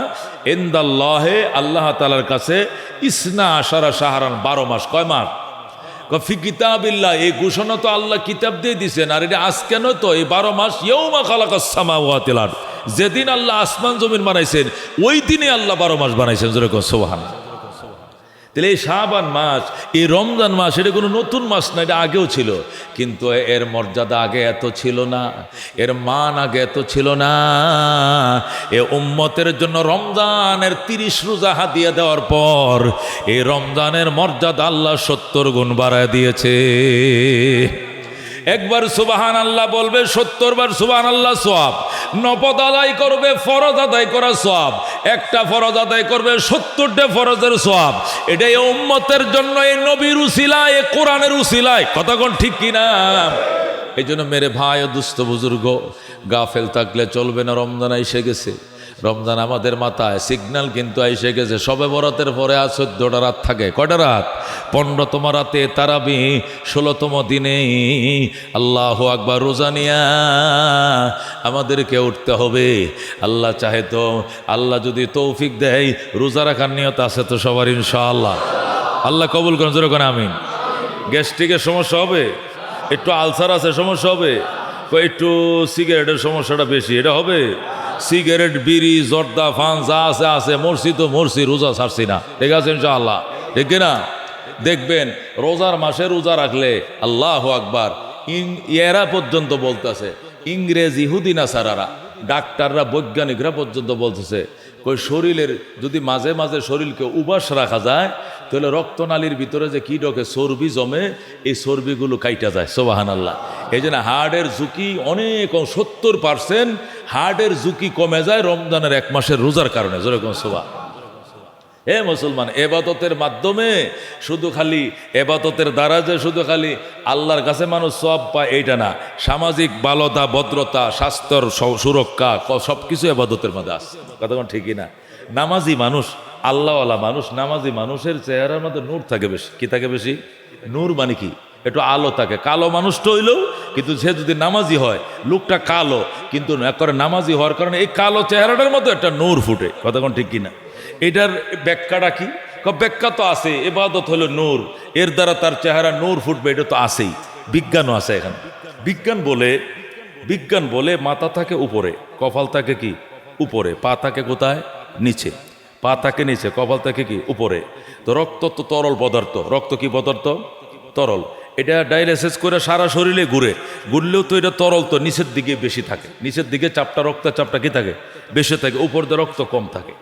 ইনদাল্লাহে আল্লাহ তাআলার কাছে 12 শাহরান 12 মাস। কয় মাস? ফি কিতাবিল্লাহ। এই ঘোষণা তো আল্লাহ কিতাব দিয়ে দিছেন। আর এটা আজকে নয় তো, এই 12 মাস ইয়াউমা খালাকাস সামাওয়াতি ওয়াল আরদ। যেদিন আল্লাহ আসমান জমিন বানাইছেন ওই দিনে আল্লাহ 12 মাস বানাইছেন। যেরকম সুবহানাল্লাহ। তাহলে এই শাবান মাস, এই রমজান মাস, এটা কোনো নতুন মাস না, এটা আগেও ছিল, কিন্তু এর মর্যাদা আগে এত ছিল না, এর মান আগে এত ছিল না। এ উম্মতের জন্য রমজানের 30 রোজা হাদিয়া দেওয়ার পর এই রমজানের মর্যাদা আল্লাহ 70 গুণ বাড়ায় দিয়েছে। একবার সুবহানাল্লাহ বলবে 70 বার সুবহানাল্লাহ সওয়াব। নফল আদায় করবে, ফরজ আদায় করা সওয়াব। একটা ফরজ আদায় করবে 70টা ফরজের সওয়াব। এটাই উম্মতের জন্য, এই নবীর উসিলায়, এই কোরআনের উসিলায়। কথা কোন ঠিক কিনা? এই জন্য মেরে ভাই ও দুস্থ বুজুর্গ, গাফেল থাকলে চলবে না। রমজান এসে গেছে, রমজান আমাদের মাথায়, সিগন্যাল কিন্তু এসে গেছে। সবে বরাতের পরে আর 14টা রাত থাকে। কয়টা রাত? 15তম রাতে তারাবি, 16তম দিনে আল্লাহু আকবার। রোজা নিয়া আমাদেরকে উঠতে হবে। আল্লাহ চাহে তো, আল্লাহ যদি তৌফিক দেয়, রোজা রাখার নিয়ত আছে তো সবার ইনশাআল্লাহ। আল্লাহ কবুল করেন। জোরে কোন আমিন। গ্যাস্ট্রিকের সমস্যা হবে, একটু আলসার আছে সমস্যা হবে, একটু সিগারেটের সমস্যাটা বেশি, এটা হবে। সিগারেট, বিড়ি, জর্দা, ফান যা আছে আছে, মরছি তো মরছি, রোজা ছাড়ছি না। ঠিক আছে ইনশাআল্লাহ, ঠিক না? দেখবেন রোজার মাসে রোজা রাখলে আল্লাহু আকবার, এরা পর্যন্ত বলতেছে, ইংরেজ, ইহুদি নাসারারা, ডাক্তাররা, বৈজ্ঞানিকরা পর্যন্ত বলতেছে, কই শরীরের যদি মাঝে মাঝে শরীরকে উবাস রাখা যায়, তাহলে রক্তনালীর ভিতরে যে কি ঢোকে, চর্বি জমে, এই চর্বিগুলো কাইটা যায়। সুবহানাল্লাহ। এই জন্য হার্টের ঝুঁকি অনেক, 70% হার্টের ঝুঁকি কমে যায় রমজানের 1 মাসের রোজার কারণে। যেরকম সুবহান। হে মুসলমান, এবাদতের মাধ্যমে শুধু খালি এবাদতের দ্বারা যে শুধু খালি আল্লাহর কাছে মানুষ সওয়াব পায় এইটা না, সামাজিক ভালোতা, ভদ্রতা, স্বাস্থ্যর সুরক্ষা সব কিছু এবাদতের মধ্যে আছে। কথা ঠিকই না? নামাজি মানুষ, আল্লাহওয়ালা মানুষ, নামাজি মানুষের চেহারার মধ্যে নূর থাকে বেশি। কি থাকে বেশি? নূর মানে কি? একটু আলো থাকে। কালো মানুষটা হইলেও কিন্তু সে যদি নামাজি হয়, লোকটা কালো কিন্তু একবারে নামাজি হওয়ার কারণে এই কালো চেহারাটার মধ্যে একটা নূর ফুটে। কথা ঠিক কিনা? এটার ব্যাখ্যাটা কি? ব্যাখ্যা তো আছে, ইবাদত হলো নূর, এর দ্বারা তার চেহারা নূর ফুটবে, এটা তো আছেই। বিজ্ঞানও আছে এখানে। বিজ্ঞান বলে মাথা থাকে উপরে, কপাল থাকে কি উপরে, পা থাকে কোথায়? নিচে। পা থাকে নিচে, কপাল থাকে কি উপরে। তো রক্ত তো তরল পদার্থ। রক্ত কি পদার্থ? তরল। এটা ডায়ালাইসিস করে সারা শরীরে ঘুরলেও তো এটা তরল, তো নিচের দিকে বেশি থাকে। নিচের দিকে চাপটা, রক্তের চাপটা কি থাকে? বেশি থাকে। উপর দিয়ে রক্ত কম থাকে।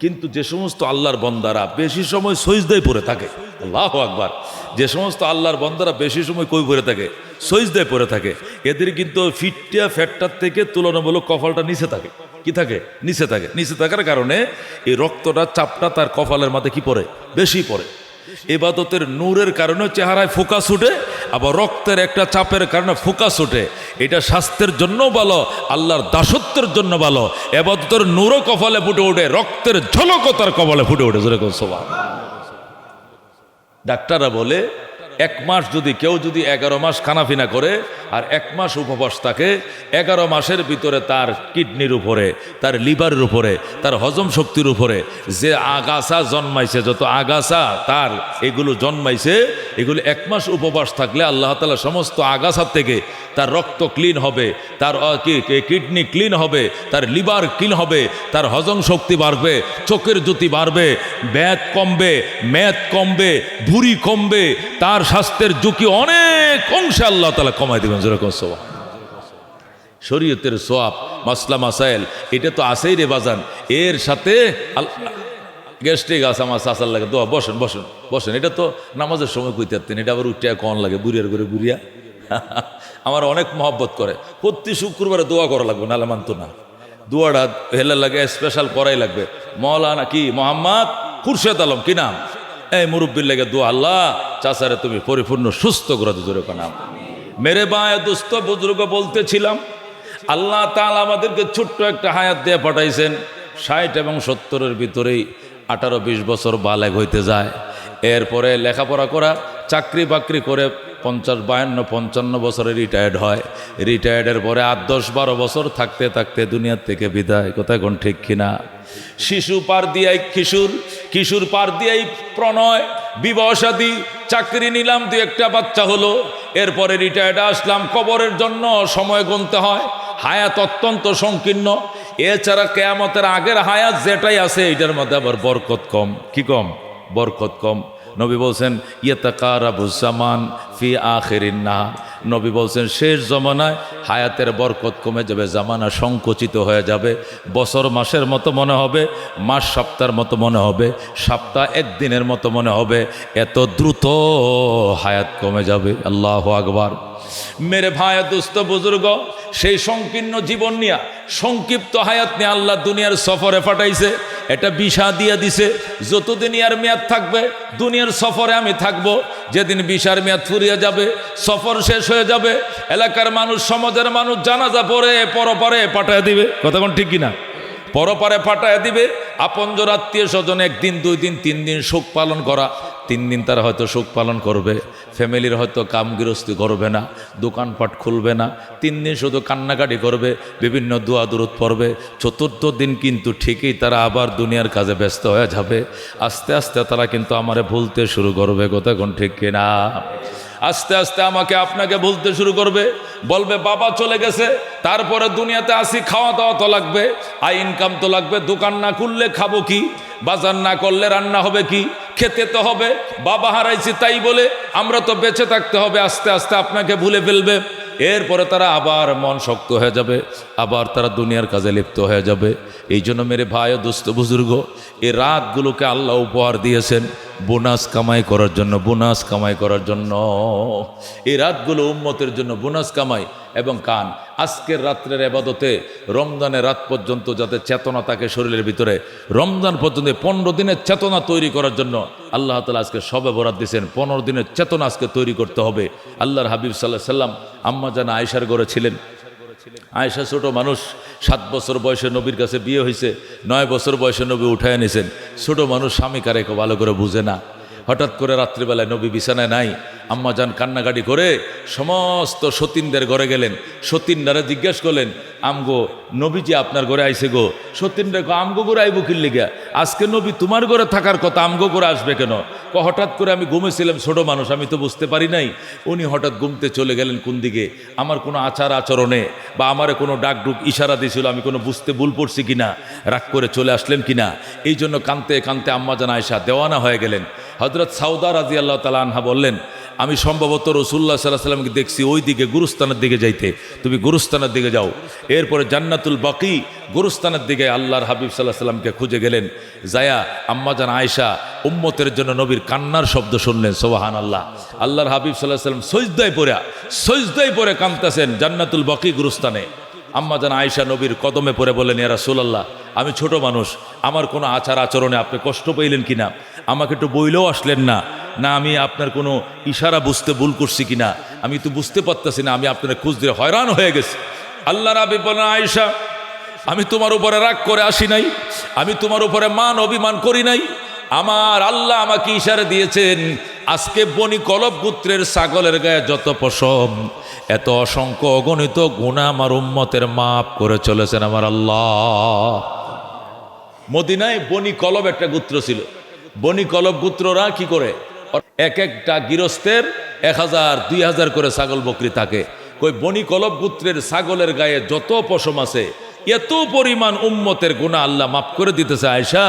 কিন্তু যে সমস্ত আল্লাহর বান্দারা বেশি সময় সিজদায় পড়ে থাকে, আল্লাহু আকবার। যে সমস্ত আল্লাহর বান্দারা বেশি সময় কই পড়ে থাকে, সজদায় পড়ে থাকে, এদের কিন্তু ফিটটা ফ্যাটটার থেকে তুলনামূলক কপালটা নিচে থাকে। কি থাকে? নিচে থাকে। নিচে থাকার কারণে এই রক্তটা চাপটা তার কপালের মাঝে কি পড়ে? বেশি পড়ে। ইবাদতের নূরের কারণে চেহারায় ফোকাস উঠে, আবার রক্তের একটা চাপের কারণে ফোকাস ওঠে। এটা স্বাস্থ্যের জন্য ভালো, আল্লাহর দাসত্বের জন্য ভালো। ইবাদতের নূরও কপালে ফুটে ওঠে, রক্তের ঝলকও তার কপালে ফুটে ওঠে। যেরকম সুবহানাল্লাহ। ডাক্তাররা বলে 1 মাস যদি কেউ 11 মাস খানাফিনা করে আর 1 মাস উপবাস থাকে, 11 মাসের ভিতরে তার কিডনির উপরে, তার লিভারের উপরে, তার হজম শক্তির উপরে যে আগাছা জন্মাইছে, যত আগাছা তার এগুলো জন্মাইছে, এগুলো 1 মাস উপবাস থাকলে আল্লাহ তাআলা সমস্ত আগাছার থেকে তার রক্ত ক্লিন হবে, তার কিডনি ক্লিন হবে, তার লিভার ক্লিন হবে, তার হজম শক্তি বাড়বে, চোখের জ্যোতি বাড়বে, ব্যাধ কমবে, মেদ কমবে, ভুঁড়ি কমবে, তার স্বাস্থ্যের ঝুঁকি অনেক অংশে আল্লাহ তাআলা কমাই দেবেন। যেরকম সোয়াব, শরীয়তের সোয়াব, মাসলা মাসাইল, এটা তো আছেই রে বাজান। এর সাথে গ্যাস্ট্রিক আছে আমার চাচার লাগে, দোয়া বসেন বসেন বসেন, এটা তো নামাজের সময় কইতে পারতেন, এটা আবার উঠে কন লাগে বুড়িয়ার করে বুড়িয়া। আমার অনেক মহব্বত করে, প্রতি শুক্রবারে দোয়া করা লাগবে, নাহলে মানতো না। দোয়াটা হেলে লাগে, স্পেশাল করাই লাগবে। মৌলানা কি মোহাম্মদ খুরশেদ আলম, কি নাম, এই মুরব্বীর লেগে দোয়া, আল্লাহ চাচারে তুমি পরিপূর্ণ সুস্থ করে দিজোরে নাম। মেরে বায়ে দোস্ত বুজুর্গ বলতেছিলাম, আল্লাহ তাআলা আমাদেরকে ছোট্ট একটা হায়াত দিয়ে পাঠাইছেন। 60 এবং 70-এর ভিতরেই 18-20 বছর বালেগ হইতে যায়। এরপরে লেখাপড়া করা, চাকরি বাকরি করে 50, 52, 55 বছরে রিটায়ার্ড হয়। রিটায়ার্ডের পরে 8, 10, 12 বছর থাকতে থাকতে দুনিয়ার থেকে বিদায়। কোথায় কোন ঠিক কিনা? শিশু পার দিয়াই কিশোর, কিশোর পার দিয়াই প্রণয়, বিবাহ শাদী, চাকরি নিলাম, 2-1টা বাচ্চা হলো, এরপরে রিটায়ার্ড আসলাম। কবরের জন্য সময় গুনতে হয়, হায়াত অত্যন্ত সংকীর্ণ। এছাড়া কিয়ামতের আগের হায়াত যেটাই আছে এটার মধ্যে আবার বরকত কম। কি কম? বরকত কম। নবী বলছেন ইয়াতাকারাবুজ জামান ফি আখিরিন নাহার। নবী বলছেন শেষ জমানায় হায়াতের বরকত কমে যাবে, জামানা সংকুচিত হয়ে যাবে। বছর মাসের মতো মনে হবে, মাস সপ্তাহের মতো মনে হবে, সপ্তাহ একদিনের মতো মনে হবে, এত দ্রুত হায়াত কমে যাবে। আল্লাহু আকবার। মেরে ভাই দোস্ত বুজুর্গ, সেই সংকীর্ণ জীবন নিয়ে, সংক্ষিপ্ত হায়াত নিয়ে আল্লাহ দুনিয়ার সফরে পাঠাইছে। এটা ভিসা দিয়ে দিছে, যতদিন ইয়ার মেয়াদ থাকবে দুনিয়ার সফরে আমি থাকবো। যেদিন ভিসার মেয়াদ ফুরিয়ে যাবে, সফর শেষ হয়ে যাবে, এলাকার মানুষ, সমাজের মানুষ জানাজা পড়ে পরপারে পাঠায় দিবে। কথা কোন ঠিক কিনা? পরপারে পাঠায় দিবে। আপনজন আত্মীয় স্বজন 1 দিন 2 দিন 3 দিন শোক পালন করা, 3 দিন তারা হয়তো শোক পালন করবে, ফ্যামিলির হয়তো কাম গৃহস্থী করবে না, দোকানপাট খুলবে না, 3 দিন শুধু কান্নাকাটি করবে, বিভিন্ন দোয়া দুরূদ পড়বে। 4র্থ দিন কিন্তু ঠিকই তারা আবার দুনিয়ার কাজে ব্যস্ত হয়ে যাবে। আস্তে আস্তে তারা কিন্তু আমারে ভুলতে শুরু করবে। কথা কোন ঠিক কিনা? আস্তে আস্তে আমাকে আপনাকে ভুলতে শুরু করবে, বলবে বাবা চলে গেছে, তারপরে দুনিয়াতে আসি, খাওয়া দাওয়া তো লাগবে, আয় ইনকাম তো লাগবে, দোকান না খুললে খাবো কি, বাজার না করলে রান্না হবে কি, খেতে তো হবে, বাবা হারাইছি তাই বলে আমরা তো বেঁচে থাকতে হবে। আস্তে আস্তে আপনাকে ভুলে ফেলবে। এরপরে তারা আবার মন শক্ত হয়ে যাবে, আবার তারা দুনিয়ার কাজে লিপ্ত হয়ে যাবে। এই জন্য মেরে ভাই ও দোস্ত বুজুর্গ, এই রাতগুলোকে আল্লাহ উপহার দিয়েছেন বোনাস কামাই করার জন্য, বোনাস কামাই করার জন্য। এই রাতগুলো উম্মতের জন্য বোনাস কামাই এবং কান। আজকের রাত্রের ইবাদতে রমজানের রাত পর্যন্ত যাতে চেতনা থাকে শরীরের ভিতরে, রমজান পর্যন্ত 15 দিনের চেতনা তৈরি করার জন্য আল্লাহ তাআলা আজকে সবে বরাত দিয়েছেন। 15 দিনের চেতনা আজকে তৈরি করতে হবে। আল্লাহর হাবিব সাল্লাল্লাহু আলাইহি সাল্লাম আম্মা জান আয়েশার ঘরে ছিলেন। আয়েশা ছোট মানুষ, 7 বছর বয়সে নবীর কাছে বিয়ে হয়েছে, 9 বছর বয়সে নবী উঠায় নিয়েছেন। ছোট মানুষ, স্বামী কারে ভালো করে বুঝে না। হঠাৎ করে রাত্রিবেলায় নবী বিছানায় নাই, আম্মা যান কান্নাকাটি করে সমস্ত সতীনদের ঘরে গেলেন। সতীনরা জিজ্ঞেস করলেন, আমগো নবীজি আপনার ঘরে আইসে গো। সতীনরা আমগো ঘরে আইব কি লিগা? আজকে নবী তোমার ঘরে থাকার কথা, আমগো ঘরে আসবে কেন? হঠাৎ করে আমি ঘুমেছিলাম, ছোট মানুষ, আমি তো বুঝতে পারি নাই। উনি হঠাৎ ঘুমতে চলে গেলেন কোন দিকে, আমার কোনো আচার আচরণে বা আমারে কোনো ডাক ডুক ইশারা দিয়েছিল, আমি কোনো বুঝতে ভুল পড়ছি কিনা, রাগ করে চলে আসলেন কিনা। এই জন্য কানতে কানতে আম্মা জান আয়েশা দেওয়ানা হয়ে গেলেন। হযরত সাউদা রাদিয়াল্লাহু তাআলা আনহা বললেন, আমি সম্ভবত রাসূলুল্লাহ সাল্লাল্লাহু আলাইহি সাল্লামকে দেখছি ওই দিকে গুরুস্থানের দিকে যাইতে, তুমি গুরুস্থানের দিকে যাও। এরপরে জান্নাতুল বাকি গুরুস্থানের দিকে আল্লাহর হাবিব সাল্লাল্লাহু আলাইহি সাল্লামকে খুঁজে গেলেন। যায়া আম্মাজান আয়েশা উম্মতের জন্য নবীর কান্নার শব্দ শুনলেন। সুবহানাল্লাহ। আল্লাহর হাবিব সাল্লাল্লাহু আলাইহি সাল্লাম সজদায় পড়ে কাঁদতেছেন জান্নাতুল বাকি গুরুস্থানে। আম্মাজান আয়েশা নবীর কদমে পড়ে বললেন, ইয়া রাসূলুল্লাহ, আমি ছোট মানুষ, আমার কোনো আচার আচরণে আপনি কষ্ট পেলেন কিনা, আমাকে একটু বইলেও আসলেন না, না আমি আপনার কোনো ইশারা বুঝতে ভুল করছি কিনা, আমি তো বুঝতে পারতেছি না, আমি আপনার খোঁজ দিয়ে হয়রান হয়ে গেছি। আল্লাহর হাবিব বলেন, আয়েশা, আমি তোমার উপরে রাগ করে আসি নাই, আমি তোমার উপরে মান অভিমান করি নাই, আমার আল্লাহ আমাকে ইশারা দিয়েছেন, আজকে বনি কলব গোত্রের ছাগলের গায়ে যত পশম, এত অসংখ্য অগণিত গুনাহ আমার উম্মতের মাফ করে চলেছেন আমার আল্লাহ। মদিনায় বনি কলব একটা গোত্র ছিল। বনি কলব গোত্ররা কি করে, এক একটা গৃহস্থের 1000 2000 করে ছাগল বকরি থাকে। কই বনি কলব গোত্রের ছাগলের গায়ে যত পশম আছে, এত পরিমাণ উম্মতের গুনাহ আল্লাহ মাফ করে দিতেছে। আয়েশা,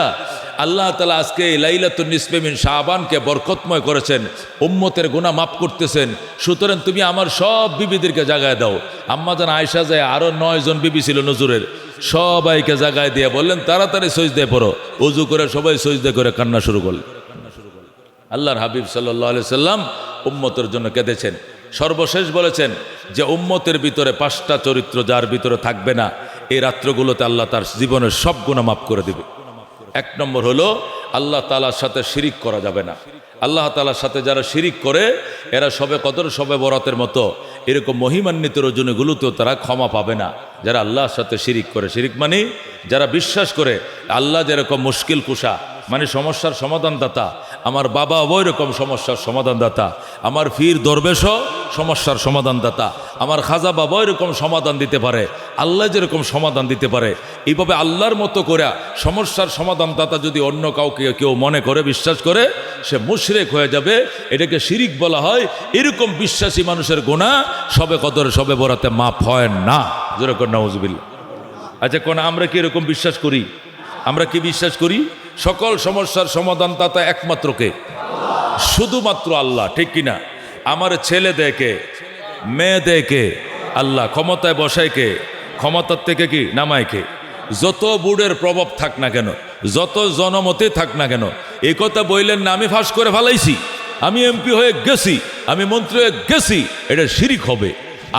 আল্লাহ তাআলা আজকে লাইলাতুন নিসফে মিন শাবানকে বরকতময় করেছেন, উম্মতের গুনাহ মাফ করতেছেন, সুতরাং তুমি আমার সব বিবিদেরকে জাগায় দাও। আম্মাজান আয়েশা যায়, আরো 9 জন বিবি ছিল নজরের, সবাইকে জাগায় দিয়ে বললেন, তাড়াতাড়ি সজদায় পড়ো। ওযু করে সবাই সজদা করে কান্না শুরু করলেন। আল্লাহর হাবিব সাল্লাল্লাহু আলাইহি সাল্লাম উম্মতের জন্য কেঁদেছেন। সর্বশেষ বলেছেন যে উম্মতের ভিতরে 5টা চরিত্র যার ভিতরে থাকবে না, এই রাত্রগুলোতে আল্লাহ তার জীবনের সব গুনাহ মাফ করে দিবে। 1 নম্বর হলো আল্লাহ তাআলার সাথে শিরিক করা যাবে না। আল্লাহ তাআলার সাথে যারা শিরিক করে এরা সবে কদর শবে বরাতের মতো এরকম মহিমান্বিত রজনীগুলোতেও তারা ক্ষমা পাবে না। যারা আল্লাহর সাথে শিরিক করে, শিরিক মানে যারা বিশ্বাস করে আল্লাহ যেরকম মুশকিল কুশা মানে সমস্যার সমাধানদাতা, আমার বাবা ওই রকম সমস্যার সমাধানদাতা, আমার পীর দরবেশও সমস্যার সমাধানদাতা, আমার খাজা বাবা এরকম সমাধান দিতে পারে, আল্লাহ যেরকম সমাধান দিতে পারে, এইভাবে আল্লাহর মতো করে সমস্যার সমাধানদাতা যদি অন্য কাউকে কেউ মনে করে বিশ্বাস করে, সে মুশরিক হয়ে যাবে। এটাকে শিরিক বলা হয়। এরকম বিশ্বাসী মানুষের গুনাহ সবে কদর শবে বরাতে মাফ হয় না। যেরকম নাউজুবিল্লাহ। আচ্ছা, কোন আমরা কি এরকম বিশ্বাস করি? আমরা কি বিশ্বাস করি? সকল সমস্যার সমাধানদাতা একমাত্র কে? শুধুমাত্র আল্লাহ, ঠিক কিনা? আমার ছেলে দেখে, মেয়ে দেখে, আল্লাহ ক্ষমতায় বসায় কে? ক্ষমতার থেকে কি নামায় কে? যত বুড়ের প্রভাব থাক না কেন, যত জনমতে থাক না কেন, এই কথা বললেন না আমি ফাঁস করে ফেলাইছি, আমি এমপি হয়ে গেছি, আমি মন্ত্রী হয়ে গেছি, এটা শিরিক হবে।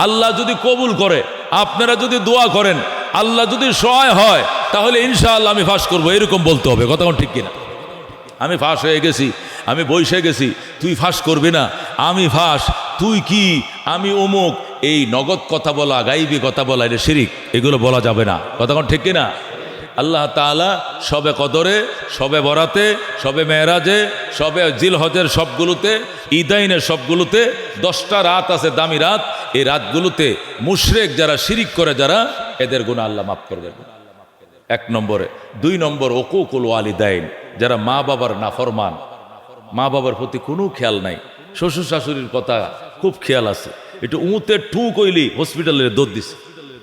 আল্লাহ যদি কবুল করে, আপনারা যদি দোয়া করেন, আল্লাহ যদি সহায় হয়, তাহলে ইনশাআল্লাহ আমি ফাঁস করবো, এরকম বলতে হবে। কথা ঠিক কিনা? আমি ফাঁস হয়ে গেছি, আমি বসে গেছি, তুই ফাঁস করবি না, আমি ফাঁস, তুই কি, আমি অমুক, এই নগদ কথা বলা, গাইবি কথা বলা, এটা শিরিক, এগুলো বলা যাবে না। কথা ঠিক কিনা? আল্লাহ তাআলা শবে কদরে, শবে বরাতে, শবে মেরাজে, শবে জিলহজের সবগুলোতে, ঈদাইনের সবগুলোতে 10টা রাত আছে, দামি রাত। এই রাতগুলোতে মুশরিক যারা শিরিক করে, যারা, এদের গুনাহ আল্লাহ মাফ করবেন। 1 নম্বরে। 2 নম্বর উকুকুল ওয়ালিদাইন, যারা মা বাবার নাফরমান, মা বাবার প্রতি কোনো খেয়াল নাই, শ্বশুর শাশুড়ির কথা খুব খেয়াল আছে, একটু উঁতে ঠু কইলি হসপিটালে দৌড় দিছে,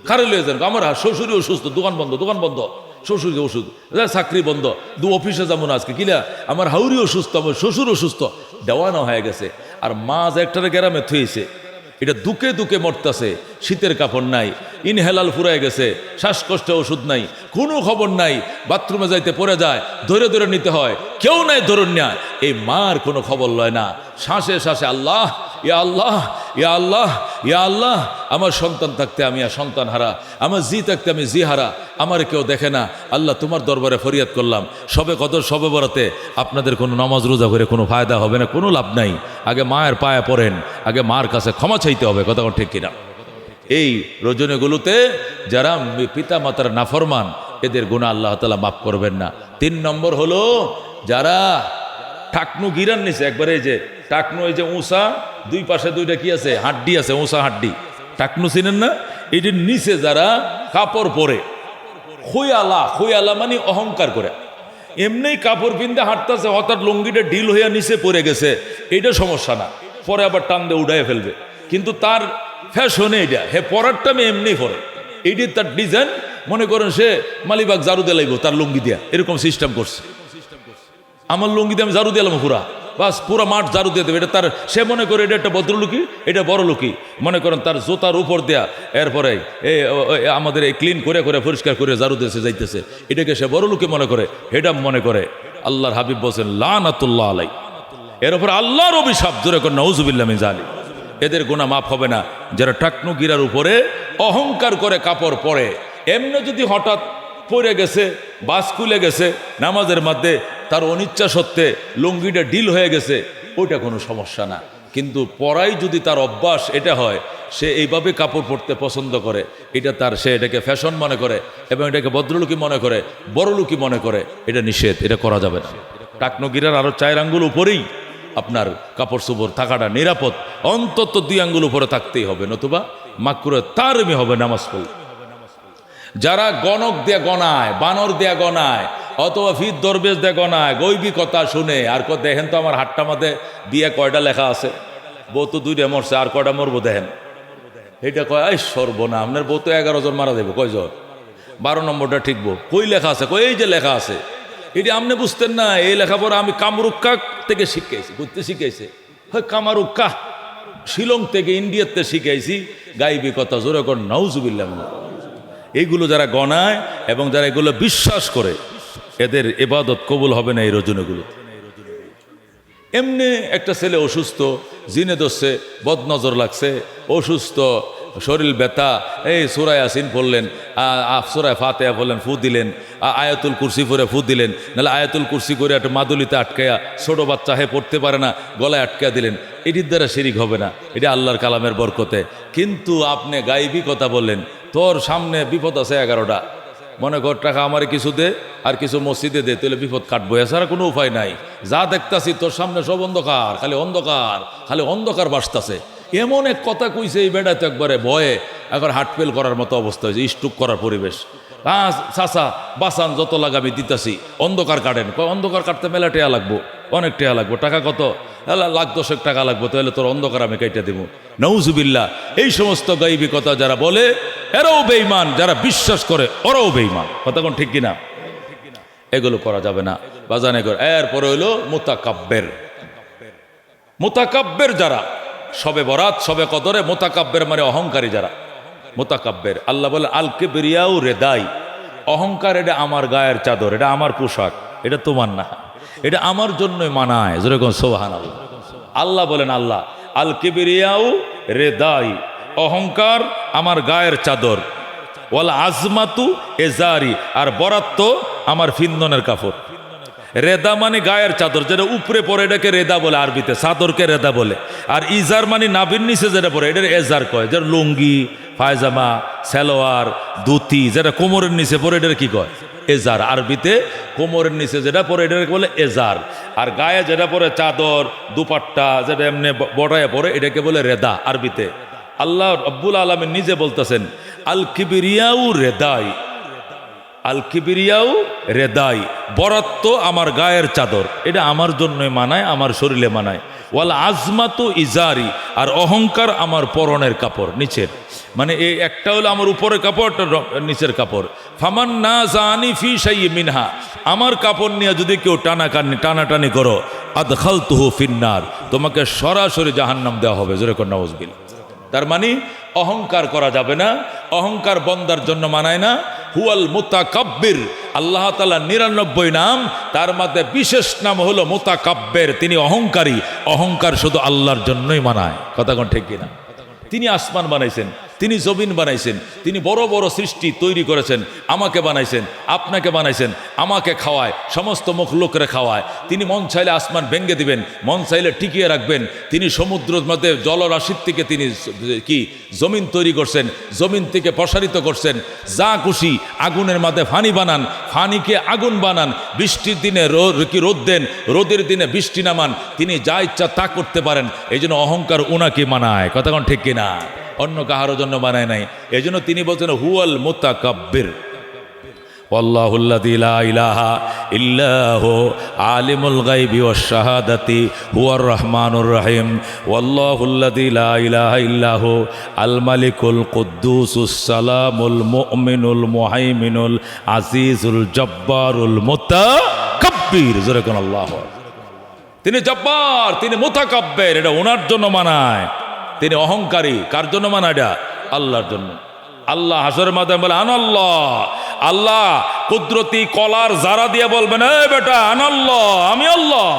খারে লয়ে যান, আমার শ্বশুরই অসুস্থ, দোকান বন্ধ, শ্বশুরকে ওষুধ, চাকরি বন্ধ, অফিসে যেমন আজকে কিলা, আমার হাউরি অসুস্থ, আমার শ্বশুর অসুস্থ, দেওয়ানো হয়ে গেছে। আর মা যে একটারে গ্রামে থইছে, এটা দুকে দুকে মরতেছে, শীতের কাপড় নাই, ইনহেলাল ফুরায় গেছে, শ্বাসকষ্টে ওষুধ নাই, কোনো খবর নাই, বাথরুমে যাইতে পড়ে যায়, ধরে ধরে নিতে হয়, কেউ নাই ধরুন না, এই মার কোনো খবর লয় না। শ্বাসে শ্বাসে আল্লাহ, ইয়া আল্লাহ, ইয়া আল্লাহ, ইয়া আল্লাহ, আমার সন্তান থাকতে আমি সন্তান হারা, আমার জি থাকতে আমি জি হারা, আমার কেউ দেখে না, আল্লাহ তোমার দরবারে ফরিয়াদ করলাম। শবে কদর শবে বরাতে আপনাদের কোনো নামাজ রোজা করে কোনো ফায়দা হবে না, কোনো লাভ নাই। আগে মায়ের পায়ে পড়েন, আগে মার কাছে ক্ষমা চাইতে হবে। কথা ঠিক কিনা? এই রজনীগুলোতে যারা পিতা মাতার নাফরমান, এদের গুনাহ আল্লাহ তাআলা মাফ করবেন না। 3 নম্বর হলো যারা টাকনু গিরান নিছে, একবারে এই যে টাকনু, এই যে উঁচা, 2 পাশে 2টা কি আছে, হাড্ডি আছে, উঁচা হাড্ডি, টাকনু চিনেন না? এটির নিচে যারা কাপড় পরে, খোয়ালা মানে অহংকার করে, এমনি কাপড় পিনতে হাঁটতেছে, হঠাৎ লুঙ্গিটা ঢিল হইয়া নিচে পড়ে গেছে, এইটা সমস্যা না, পরে আবার টান দিয়ে উড়াই ফেলবে, কিন্তু তার ফ্যাশনে এটা, হে পরারটা আমি এমনি পরে, এইটি তার ডিজাইন, মনে করেন সে মালিবাগ ঝাড়ু দিয়ে লাগবো তার লুঙ্গি দিয়া, এরকম সিস্টেম করছে। আমার লুঙ্গি দিয়ে আমি ঝাড়ু দিলাম পুরা, বাস পুরো মাঠ ঝাড়ু দিয়ে দেবে। এটা তার, সে মনে করে এটা একটা ভদ্রলোকই, এটা বড় লোকই মনে করেন, তার জুতার উপর দেয়া এরপরে আমাদের এই ক্লিন করে করে পরিষ্কার করে ঝাড়ু দিয়েছে যাইতেছে, এটাকে সে বড় লোকই মনে করে, এটা মনে করে। আল্লাহর হাবিব বলছেন লানাতুল্লাহ আলাই, এর উপর আল্লাহর অভিশাপ, জোরে করে নাউযুবিল্লাহ মিন যালিক। এদের গুনাহ মাফ হবে না যারা টাকনু গিরার উপরে অহংকার করে কাপড় পরে। এমনি যদি হঠাৎ পড়ে গেছে, বাস খুলে গেছে নামাজের মধ্যে, তার অনিচ্ছা সত্ত্বে লুঙ্গিটা ডিল হয়ে গেছে, ওইটা কোনো সমস্যা না। কিন্তু পরাই যদি তার অভ্যাস এটা হয়, সে এইভাবে কাপড় পরতে পছন্দ করে, এটা তার, সে এটাকে ফ্যাশন মনে করে এবং এটাকে ভদ্রলোকী মনে করে, বড়লোকী মনে করে, এটা নিষেধ, এটা করা যাবে না। টাকনু গিরার আরো 4 আঙ্গুল উপরেই আপনার কাপড় চোপড় থাকাটা নিরাপদ, অন্তত 2 আঙ্গুল উপরে থাকতেই হবে, নতুবা মাকরুহ তারমি হবে নামাজ পড়লে। যারা গণক দিয়ে গনায়, বানর দিয়ে গনায়, অথবা ফির দরবেশ দিয়ে গনায়, গৈবী কথা শুনে আর দেখেন তো আমার হাট্টা মাঝে বিয়ে কয়টা লেখা আছে, বউ তো 2টা মরছে, আর কয়টা মরবো দেখেন। এটা কয় এই সর্বনা, আপনার বউ তো 11 জন মারা দেবে, কয়জন? 12 নম্বরটা ঠিকবো, কই লেখা আছে? কই এই যে লেখা আছে, এটি আপনি বুঝতেন না? এই লেখাপড়া আমি কামরুক্কা থেকে শিখাইছি, বুঝতে শিখাইছে। হয় কামারুক্কা শিলং থেকে, ইন্ডিয়াতে শিখাইছি গাইবী কথা, জোরে কর নাউযুবিল্লাহ। এইগুলো যারা গনায় এবং যারা এগুলো বিশ্বাস করে, এদের ইবাদত কবুল হবে না এই রজনীগুলো। এমনি একটা ছেলে অসুস্থ, জিনে ধরছে, বদনজর লাগছে, অসুস্থ, শরীর ব্যথা, এই সূরা ইয়াসিন পড়লেন, সূরা ফাতিহা পড়লেন, ফু দিলেন, আয়াতুল কুরসি পড়ে ফু দিলেন, নাহলে আয়াতুল কুরসি করে একটা মাদুলিতে আটকায়া, ছোট বাচ্চা হে পড়তে পারে না, গলায় আটকা দিলেন, এটির দ্বারা শিরিক হবে না, এটা আল্লাহর কালামের বরকতে। কিন্তু আপনি গাইবী কথা বললেন, তোর সামনে বিপদ আছে 11টা, মনে কর টাকা আমার কিছু দে আর কিছু মসজিদে দে, তাহলে বিপদ কাটবো, এছাড়া কোনো উপায় নাই। যা দেখতাছি তোর সামনে সব অন্ধকার, খালি অন্ধকার, খালি অন্ধকার বাসতাছে। এমন এক কথা কইছে এই বেড়া, তো একবারে ভয়ে একবার হার্টফেল করার মতো অবস্থা হয়েছে, স্ট্রোক করার পরিবেশ। চাচা বাসান যত লাগাবি দিতাছি, অন্ধকার কাটেন। অন্ধকার কাটতে মেলা টেয়া লাগবো, অনেক টেয়া লাগবো। টাকা কত? 1,00,000 টাকা লাগবো, তাহলে তোর অন্ধকার আমি কেটে দেবো। নাউযুবিল্লাহ। এই সমস্ত গাইবী কথা যারা বলে এরাও বেঈমান, যারা বিশ্বাস করে ওরাও বেঈমান। কথা কোন ঠিক কিনা? এগুলো করা যাবে না বাজানে করে। এরপরে হইল মুতাকাব্বের। মুতাকাব্বের যারা সবে বরাত সবে কদরে, মুতাকাব্বের মানে অহংকারী যারা। মুতাকাব্বের আল্লাহ বলে আল কিবরিয়াউ রেদাই, অহংকার এটা আমার গায়ের চাদর, এটা আমার পোশাক, এটা তোমার না, এটা আমার জন্যই মানায়। যেরকম সুবহানাল্লাহ। আল্লাহ বলেন, আল্লাহ আল কিবরিয়াউ রেদাই, অহংকার আমার গায়ের চাদর, ওয়াল আজমাতু এজারি, আর বরাত আমার ফিন্দনের কাপড়। রেদা মানে গায়ের চাদর, যেটা উপরে পরে এটাকে রেদা বলে আরবিতে, চাদরকে রেদা বলে। আর ইজার মানে নাভির নিচে যেটা পরে এটার এজার কয়। যেটা লুঙ্গি, পায়জামা, সালোয়ার, ধুতি যেটা কোমরের নিচে পরে এটার কি কয়? এজার। আরবিতে কোমরের নিচে যেটা পরে এটাকে বলে এজার। আর গায়ে যেটা পরে চাদর, দুপাট্টা যেটা এমনি বড়ায় পরে, এটাকে বলে রেদা আরবিতে। আল্লাহ রব্বুল আলামিন নিজে বলতেছেন আল কিবরিয়াউ রেদাই, আল কিবরিয়াউ রেদাই, বরাত্ত আমার গায়ের চাদর, এটা আমার জন্যই মানায়, আমার শরীরে মানায়। ওয়াল আজমাতু ইজারি, আর অহংকার আমার পরনের কাপড়, নিচের। মানে এই একটা হলো আমার উপরের কাপড়, নিচের কাপড়। ফামান না জানি ফি শাইইন মিনহা, আমার কাপড় নিয়ে যদি কেউ টানাটানি করো, আদখালতুহু ফিন্নার, তোমাকে সরাসরি জাহান্নাম দেওয়া হবে। জোরে কর নাউযুবিল্লাহ। তার মানে অহংকার করা যাবে না, অহংকার বন্দার জন্য মানায় না। হুয়াল মুতাকাব্বির, আল্লাহ তাআলা 99 নাম, তার মধ্যে বিশেষ নাম হলো মুতাকাব্বির, তিনি অহংকারী। অহংকার শুধু আল্লাহর জন্যই মানায়। কথা কোন ঠিক কিনা? তিনি আসমান বানাইছেন, তিনি জমিন বানাইছেন, তিনি বড় বড় সৃষ্টি তৈরি করেছেন, আমাকে বানাইছেন, আপনাকে বানাইছেন, আমাকে খাওয়ায়, সমস্ত মখলুকরে খাওয়ায়। তিনি মন চাইলে আসমান ভেঙে দিবেন, মন চাইলে টিকিয়ে রাখবেন। তিনি সমুদ্রের মধ্যে জলরাশির থেকে তিনি কি জমিন তৈরি করছেন, জমিন থেকে প্রসারিত করছেন। যা খুশি আগুনের মধ্যে ফানি বানান, ফানিকে আগুন বানান। বৃষ্টির দিনে রোদ দেন, রোদের দিনে বৃষ্টি নামান। তিনি যা ইচ্ছা তা করতে পারেন। এই জন্য অহংকার উনাকে মানায়। কথা কোন ঠিক কিনা? অন্য কাহারও জন্য বানায় নাই। এই জন্য তিনি বলছেন হুয়াল মুতাকাব্বির। ওয়াল্লাহুল্লাযী লা ইলাহা ইল্লাহু আলিমুল গায়বি ওয়াশ শাহাদাতি হুয়ার রহমানুর রহিম। ওয়াল্লাহুল্লাযী লা ইলাহা ইল্লাহু আল মালিকুল কুদ্দুসুস সালামুল মুমিনুল মুহাইমিনুল আজিজুল জব্বারুল মুতাকাব্বির। জোরে কোন আল্লাহু। তিনি জব্বার, তিনি মুতাকাব্বির, এটা ওনার জন্য মানায়। তিনি অহংকারী, কার জন্য মানায়? এটা আল্লাহর জন্য। আল্লাহ হাসরের মাধ্যমে বলে আনাল্লাহ, আল্লাহ কুদরতি কলার জারা দিয়ে বলবেন, এ বেটা আনাল্লাহ, আমি আল্লাহ,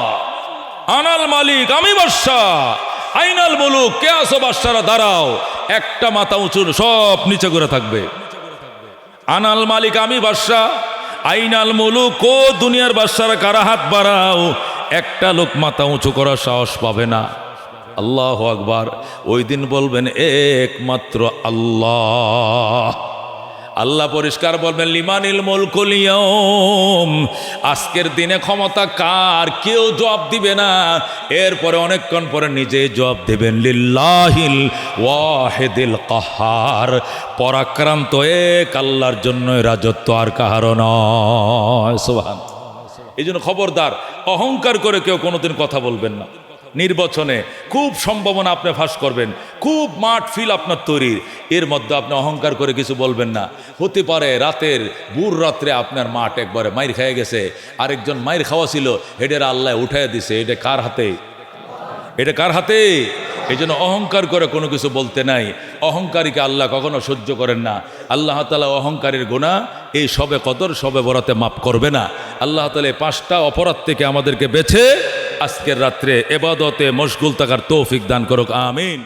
আনাল মালিক, আমি বাদশাহ, আইনাল মুলুক, কে আছো বাদশারা দাঁড়াও, একটা মাথা উঁচু, সব নিচে করে থাকবে। আনাল মালিক, আমি বাদশাহ, আইনাল মুলুক, ও দুনিয়ার বাদশারা কারা, হাত বাড়াও, একটা লোক মাথা উঁচু করার সাহস পাবে না। আল্লাহু আকবার। ওই দিন বলবেন একমাত্র আল্লাহ। আল্লাহ পরিষ্কার বলবেন লিমানিল মুলকুল ইয়াউম, আজকের দিনে ক্ষমতা কার, কেউ জবাব দিবে না। এরপরে অনেকক্ষণ পরে নিজেই জবাব দেবেন, লিল্লাহিল ওয়াহিদিল কাহার, পরাক্রান্ত এক আল্লাহর জন্য রাজত্ব, আর কাহারও নয়। সুবহান। এই জন্য খবরদার, অহংকার করে কেউ কোনোদিন কথা বলবেন না। নির্বাচনে খুব সম্ভাবনা আপনি ফাঁস করবেন, খুব মাঠ ফিল আপনার তৈরি, এর মধ্যে আপনি অহংকার করে কিছু বলবেন না। হতে পারে রাতের ভোর রাত্রে আপনার মাঠ একবারে মাইর খেয়ে গেছে, আরেকজন মাইর খাওয়া ছিল, হেডের আল্লাহ উঠাইয়া দিছে। এটা কার হাতে? এটা কার হাতে? এই জন্য অহংকার করে কোনো কিছু বলতে নাই। অহংকারীকে আল্লাহ কখনো সহ্য করেন না। আল্লাহ তাআলা অহংকারীর গুনাহ এই সবে কদর, সবে বরাতে মাফ করবে না। আল্লাহ তাআলা এই 5টা অপরাধ থেকে আমাদেরকে বেছে আজকের রাত্রে ইবাদতে মশগুল থাকার তৌফিক দান করুক। আমিন।